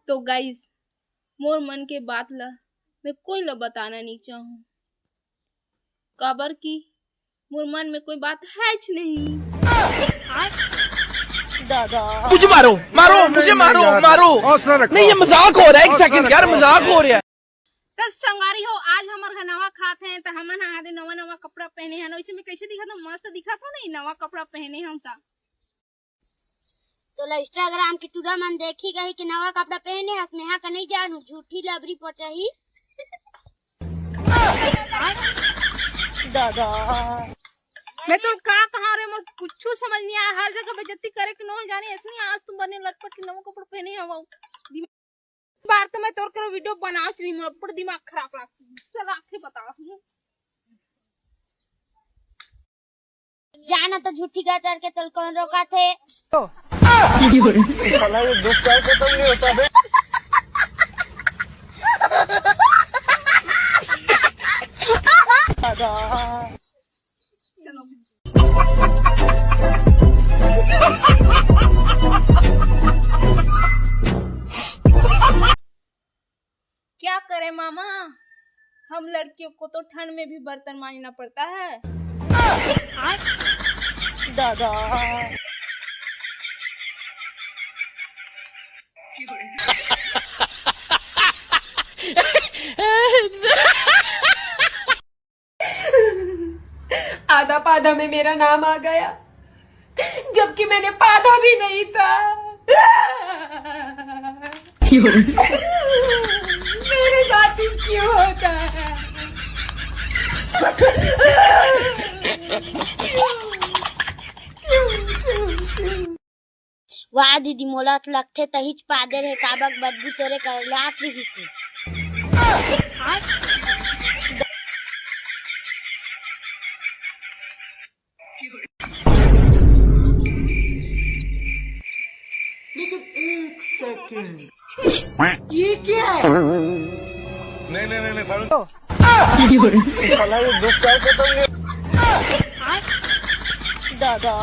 तो गाइस मोर मन के बात ला मैं कोई ला बताना नहीं चाहूँ, काबर की मोर मन में कोई बात है नहीं। दादा मुझे मारो मारो मुझे मारो मारो नहीं, ये मजाक हो रहा है। एक सेकंड यार, मजाक हो रहा है। तो संगारी हो, आज हमार नवा खाते हैं तो हमन आदे नवा नवा कपड़ा पहने हैं, वैसे में कैसे दिखा था, मस्त दिखा था नहीं, नवा कपड़ा पहने हम था। तो इंस्टाग्राम की टूरा मन देखी गई कि नवा कपड़ा पहने हस नेहा का नहीं जानू, झूठी लबरी पचाही। दादा मैं तो कहाँ रे, मोर कुछ समझ नहीं आया, हर जगह बेइज्जती करे कि नो जाने ऐसे आज तुम बने लटपट के नवा कपड़ा पहने हवा। बार तो मैं तोर करो वीडियो बनाओ नहीं, मोर पूरा दिमाग खराब लगता। चल आके बता जाना तो झूठी गा के तल कौन रोका थे। साला ये दुख क्या खत्म नहीं होता बे। दादा क्या करे मामा, हम लड़कियों को तो ठंड में भी बर्तन मांजना पड़ता है। दादा आधा पाधा में मेरा नाम आ गया, जबकि मैंने पाधा भी नहीं था। मेरे साथ ही क्यों होता है? वाह दीदी मोला तो लगथे तहिच पादे रहे काबक बदबू तोरे कर लात भी हिसे। ये क्या है? नहीं साला ये दुख क्या खत्म नहीं। दादा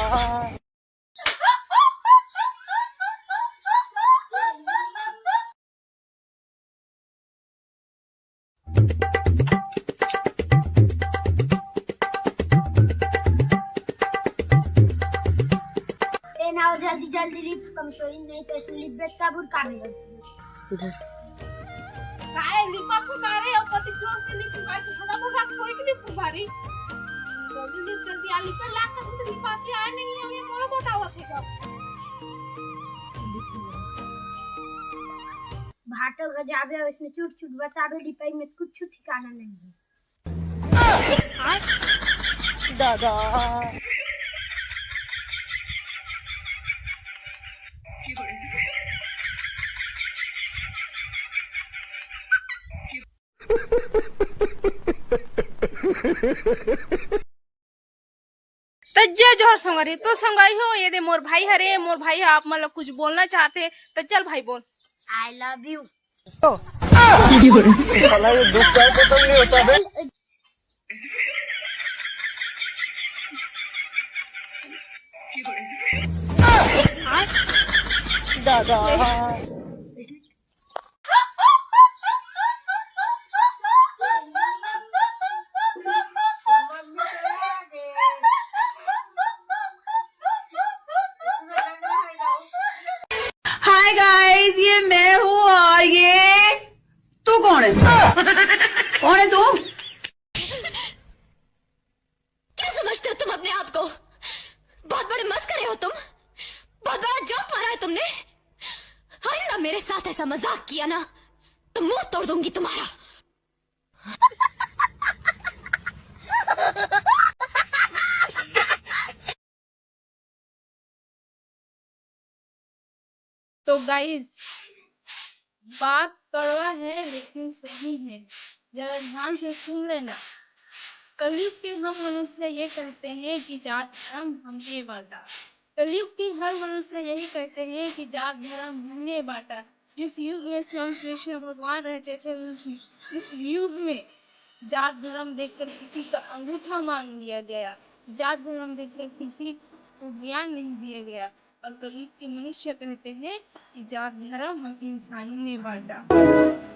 नाव जल्दी जल्दी लिफ्ट कमजोरी नहीं तो इसलिए लिफ्ट का बुर का मेरा इधर काय लिपा फुकारे और पति जोर से लिप फुकाए तो भगा भगा कोई भी लिप फुकारी। जल्दी आ लिप ला कर तो लिपा से आया नहीं है, ये मोरा बतावा थे कब भाटो गजाबे और इसमें चुट चुट बताबे लिपाई में कुछ ठिकाना नहीं है। दादा तज्जे जोर संगरी तो संगरी हो, ये दे मोर भाई हरे, मोर भाई आप मतलब कुछ बोलना चाहते तो चल भाई बोल। I love you. साला ये दुख क्या खत्म नहीं होता बे। दादा हाय गाइस, ये मैं हूँ और ये तू कौन है? कौन है तू? क्या समझते हो तुम अपने आप को? बहुत बड़े मस्करे हो तुम, बहुत बड़ा जोक मारा है तुमने। आइंदा मेरे साथ ऐसा मजाक किया ना तो मुंह तोड़ दूंगी तुम्हारा। तो गाइस बात कड़वा है लेकिन सही है, जरा ध्यान से सुन लेना। कलयुग के हम मनुष्य ये कहते हैं कि जात धर्म हमने बांटा। कलयुग के हर मनुष्य यही कहते हैं कि जात धर्म हमने बांटा। जिस युग में स्वयं कृष्ण भगवान रहते थे उस युग में जात धर्म देखकर किसी का अंगूठा मांग लिया गया, जात धर्म देखकर किसी को ज्ञान नहीं दिया गया। और कलयुग के मनुष्य कहते हैं कि जात धर्म हम इंसानों ने बांटा।